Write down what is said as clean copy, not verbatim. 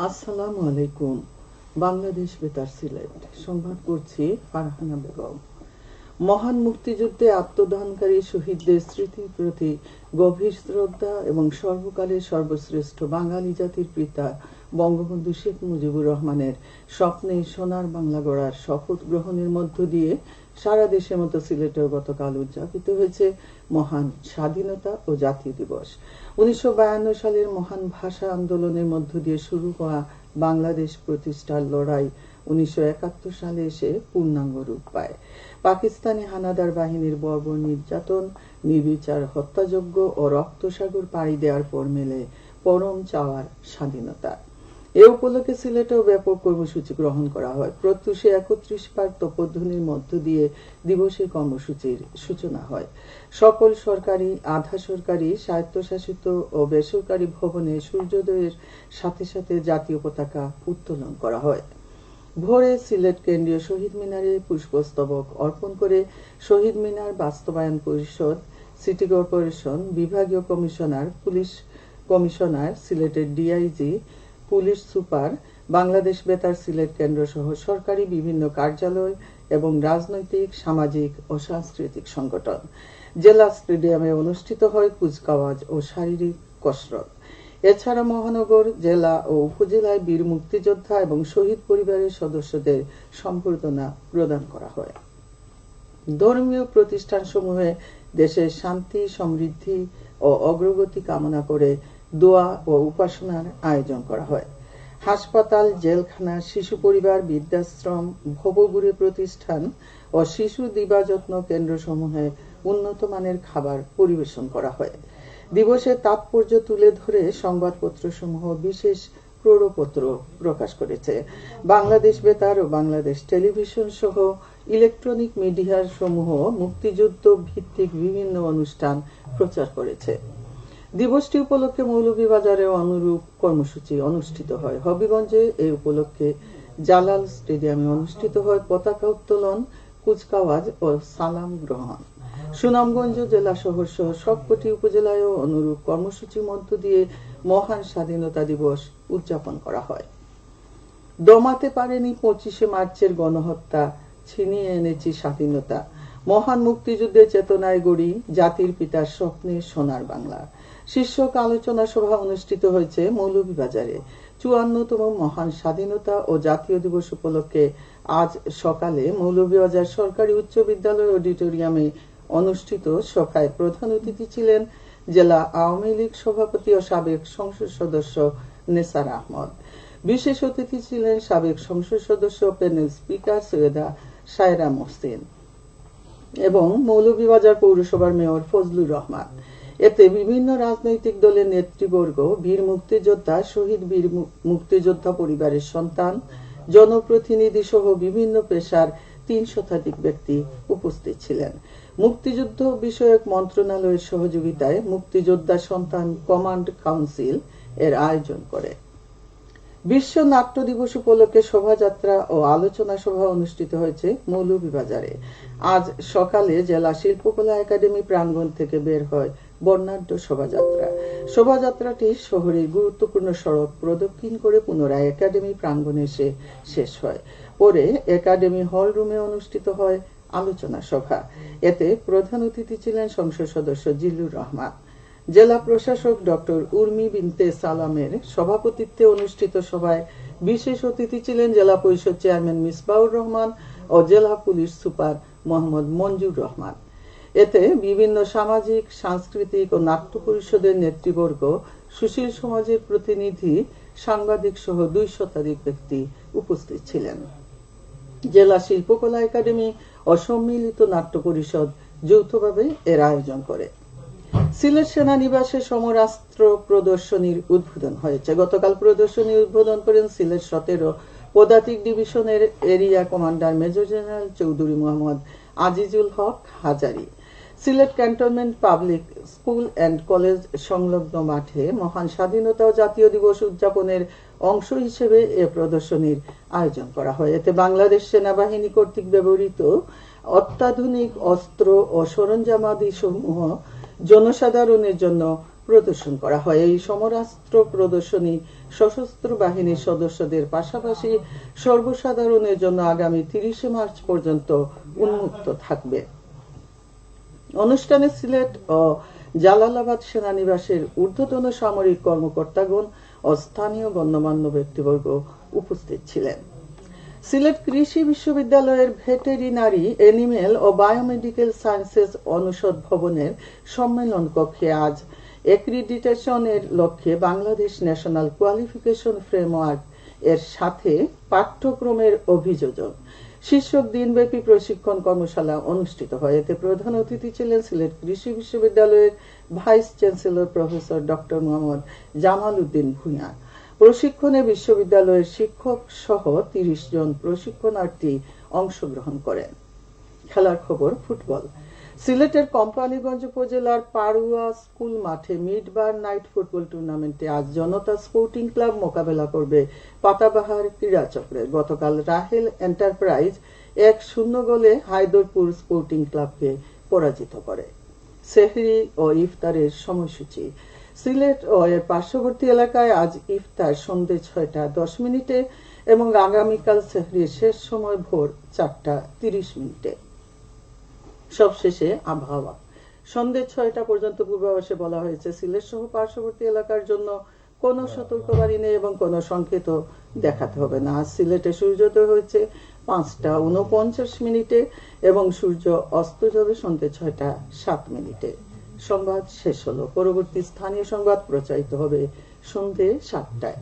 আসসালামু আলাইকুম। বাংলাদেশ বেতার সিলেট সংবাদ করছি ফারহানা বেগম। মহান মুক্তিযুদ্ধে আত্মদানকারী শহীদদের স্মৃতির প্রতি গভীর শ্রদ্ধা এবং সর্বকালের সর্বশ্রেষ্ঠ বাঙালি জাতির পিতা বঙ্গবন্ধু শেখ মুজিবুর রহমানের স্বপ্নে সোনার বাংলা গড়ার শপথ গ্রহণের মধ্য দিয়ে সারা দেশের মতো সিলেটেও গতকাল উদযাপিত হয়েছে মহান স্বাধীনতা ও জাতীয় দিবস। 1952 সালের মহান ভাষা আন্দোলনের মধ্য দিয়ে শুরু হওয়া বাংলাদেশ প্রতিষ্ঠার লড়াই 1971 সালে এসে পূর্ণাঙ্গ রূপ পায়। পাকিস্তানি হানাদার বাহিনীর বর্বর নির্যাতন, নির্বিচার হত্যাযজ্ঞ ও রক্তসাগর পাড়ি দেওয়ার পর মেলে পরম চাওয়ার স্বাধীনতা। এ উপলক্ষে সিলেটেও ব্যাপক কর্মসূচি গ্রহণ করা হয়। প্রত্যুষে 31 বার তপধ্বনির মধ্য দিয়ে দিবসের কর্মসূচির সূচনা হয়। সকল সরকারি, আধা সরকারি, স্বায়ত্তশাসিত ও বেসরকারি ভবনে সূর্যোদয়ের সাথে সাথে জাতীয় পতাকা উত্তোলন করা হয়। ভোরে সিলেট কেন্দ্রীয় শহীদ মিনারে পুষ্পস্তবক অর্পণ করে শহীদ মিনার বাস্তবায়ন পরিষদ, সিটি কর্পোরেশন, বিভাগীয় কমিশনার, পুলিশ কমিশনার, সিলেটের ডিআইজি, পুলিশ সুপার, বাংলাদেশ বেতার সিলেট কেন্দ্র সহ সরকারি বিভিন্ন কার্যালয় এবং রাজনৈতিক, সামাজিক ও সাংস্কৃতিক সংগঠন। জেলা স্টেডিয়ামে অনুষ্ঠিত হয় কুচকাওয়াজ ও শারীরিক কসরত। এছাড়া মহানগর, জেলা ও উপজেলায় বীর মুক্তিযোদ্ধা এবং শহীদ পরিবারের সদস্যদের সম্বর্ধনা প্রদান করা হয়। ধর্মীয় প্রতিষ্ঠানসমূহে দেশের শান্তি, সমৃদ্ধি ও অগ্রগতি কামনা করে দোয়া ও উপাসনার আয়োজন করা হয়। হাসপাতাল, জেলখানা, শিশু পরিবার, বৃদ্ধাশ্রম, ভবঘুরে প্রতিষ্ঠান ও শিশু দিবাযত্ন কেন্দ্রসমূহে উন্নত মানের খাবার পরিবেশন করা হয়। দিবসের তাৎপর্য তুলে ধরে সংবাদপত্রসমূহ বিশেষ প্রোড়পত্র প্রকাশ করেছে। বাংলাদেশ বেতার ও বাংলাদেশ টেলিভিশন সহ ইলেকট্রনিক মিডিয়ার সমূহ মুক্তিযুদ্ধ ভিত্তিক বিভিন্ন অনুষ্ঠান প্রচার করেছে। দিবসটি উপলক্ষে মৌলভীবাজারে অনুরূপ কর্মসূচি অনুষ্ঠিত হয়। হবিগঞ্জে এই উপলক্ষে জালাল স্টেডিয়ামে অনুষ্ঠিত হয় পতাকা উত্তোলন, কুচকাওয়াজ ও সালাম গ্রহণ। সুনামগঞ্জ জেলা শহর সহ সবকটি উপজেলায়ও অনুরূপ কর্মসূচির মধ্য দিয়ে মহান স্বাধীনতা দিবস উদযাপন করা হয়। দমাতে পারেনি 25শে মার্চের গণহত্যা, ছিনিয়ে এনেছি স্বাধীনতা। মহান মুক্তিযুদ্ধের চেতনায় গড়ি জাতির পিতার স্বপ্নে সোনার বাংলা শীর্ষক আলোচনা সভা অনুষ্ঠিত হয়েছে মৌলভীবাজারে। 54তম মহান স্বাধীনতা ও জাতীয় দিবস উপলক্ষে আজ সকালে মৌলভীবাজার সরকারি উচ্চ বিদ্যালয় অডিটোরিয়ামে অনুষ্ঠিত সভায় প্রধান অতিথি ছিলেন জেলা আওয়ামী লীগ সভাপতি ও সাবেক সংসদ সদস্য নেসার আহমদ। বিশেষ অতিথি ছিলেন সাবেক সংসদ সদস্য প্যানেল স্পিকার সৈয়দা সায়রা মহসিন এবং মৌলভীবাজার পৌরসভার মেয়র ফজলুর রহমান। এতে বিভিন্ন রাজনৈতিক দলের নেতৃবর্গ, বীর মুক্তিযোদ্ধা, শহীদ বীর মুক্তিযোদ্ধা পরিবারের সন্তান, জনপ্রতিনিধি সহ বিভিন্ন পেশার 3 শতাধিক ব্যক্তি উপস্থিত ছিলেন। মুক্তিযুদ্ধ বিষয়ক মন্ত্রণালয়ের সহযোগিতায় মুক্তিযোদ্ধা সন্তান কমান্ড কাউন্সিল এর আয়োজন করে। বিশ্ব নাট্য দিবস উপলক্ষে শোভাযাত্রা ও আলোচনা সভা অনুষ্ঠিত হয়েছে মৌলভীবাজারে। আজ সকালে জেলা শিল্পকলা একাডেমি প্রাঙ্গণ থেকে বের হয় বর্ণাঢ্য শোভাযাত্রা। শোভাযাত্রাটি শহরের গুরুত্বপূর্ণ সড়ক প্রদক্ষিণ করে পুনরায় একাডেমি প্রাঙ্গণে এসে শেষ হয়। পরে একাডেমি হল রুমে অনুষ্ঠিত হয় আলোচনা সভা। এতে প্রধান অতিথি ছিলেন সংসদ সদস্য জিল্লুর রহমান। জেলা প্রশাসক ডক্টর উর্মি বিনতে সালামের সভাপতিত্বে অনুষ্ঠিত সভায় বিশেষ অতিথি ছিলেন জেলা পরিষদ চেয়ারম্যান মিসবাউর রহমান ও জেলা পুলিশ সুপার মোহাম্মদ মঞ্জুর রহমান। এতে বিভিন্ন সামাজিক, সাংস্কৃতিক ও নাট্য পরিষদের নেতৃবর্গ, সুশীল সমাজের প্রতিনিধি, সাংবাদিক সহ 2 শতাধিক ব্যক্তি উপস্থিত ছিলেন। জেলা শিল্পকলা একাডেমি ও সম্মিলিত নাট্য পরিষদ যৌথভাবে এর আয়োজন করে। সিলেট সেনানিবাসে সমরাস্ত্র প্রদর্শনীর উদ্বোধন হয়েছে। গতকাল প্রদর্শনী উদ্বোধন করেন সিলেট 17 পদাতিক ডিভিশনের area commander major general Chowdhury Mohammad Azizul Haque Hazari. Sylhet cantonment public school and college সংলগ্ন মাঠে মহান স্বাধীনতা ও জাতীয় দিবস উদযাপনের অংশ হিসেবে এ প্রদর্শনীর আয়োজন করা হয়। এতে বাংলাদেশ সেনাবাহিনী কর্তৃক ব্যবহৃত অত্যাধুনিক অস্ত্র ও সরঞ্জামাদি সমূহ জনসাধারণের জন্য প্রদর্শন করা হয়। এই সমরাস্ত্র প্রদর্শনী সশস্ত্র বাহিনীর সদস্যদের পাশাপাশি সর্বসাধারণের জন্য আগামী 30 মার্চ পর্যন্ত উন্মুক্ত থাকবে। অনুষ্ঠানে সিলেট ও জালালাবাদ সেনানিবাসের ঊর্ধ্বতন সামরিক কর্মকর্তাগণ ও স্থানীয় গণ্যমান্য ব্যক্তিবর্গ উপস্থিত ছিলেন। সিলেট কৃষি বিশ্ববিদ্যালয়ের ভেটেরিনারি, এনিমেল ও বায়োমেডিক্যাল সায়েন্সেস অনুষদ ভবনের সম্মেলন কক্ষে আজ এক্রিডিটেশনের লক্ষ্যে বাংলাদেশ ন্যাশনাল কোয়ালিফিকেশন ফ্রেমওয়ার্ক এর সাথে পাঠ্যক্রমের অভিযোজন শীর্ষক দিনব্যাপী প্রশিক্ষণ কর্মশালা অনুষ্ঠিত হয়। এতে প্রধান অতিথি ছিলেন সিলেট কৃষি বিশ্ববিদ্যালয়ের vice chancellor professor doctor Mohammad Jamal Uddin Bhuiyan. প্রশিক্ষণে বিশ্ববিদ্যালয়ের শিক্ষক সহ 30 জন প্রশিক্ষণার্থী অংশগ্রহণ করেন। খেলার খবর ফুটবল। সিলেটের কোম্পানীগঞ্জ উপজেলার পাড়ুয়া স্কুল মাঠে মিডবার নাইট ফুটবল টুর্নামেন্টে আজ জনতা স্পোর্টিং ক্লাব মোকাবেলা করবে পাতাবাহার ক্রীড়া চক্রের। গতকাল রাহেল এন্টারপ্রাইজ 1-0 গোলে হায়দরপুর স্পোর্টিং ক্লাবকে পরাজিত করে। সেহরি ও ইফতারের সময়সূচি। সিলেট ও এর পার্শ্ববর্তী এলাকায় আজ ইফতার সন্ধ্যে 6:10 এবং আগামীকাল সেহরির শেষ সময় ভোর 4:30। সবশেষে আবহাওয়া। সন্ধ্যে 6টা পর্যন্ত পূর্বাভাসে বলা হয়েছে সিলেট সহ পার্শ্ববর্তী এলাকার জন্য কোনো সতর্কবাণী নেই এবং কোনো সংকেত দেখাতে হবে না। আজ সিলেটে সূর্যোদয় হয়েছে 5:49 এবং সূর্য অস্ত যাবে সন্ধ্যে 6:07। সংবাদ শেষ হলো। পরবর্তী স্থানীয় সংবাদ প্রচারিত হবে সন্ধ্যে 7টায়।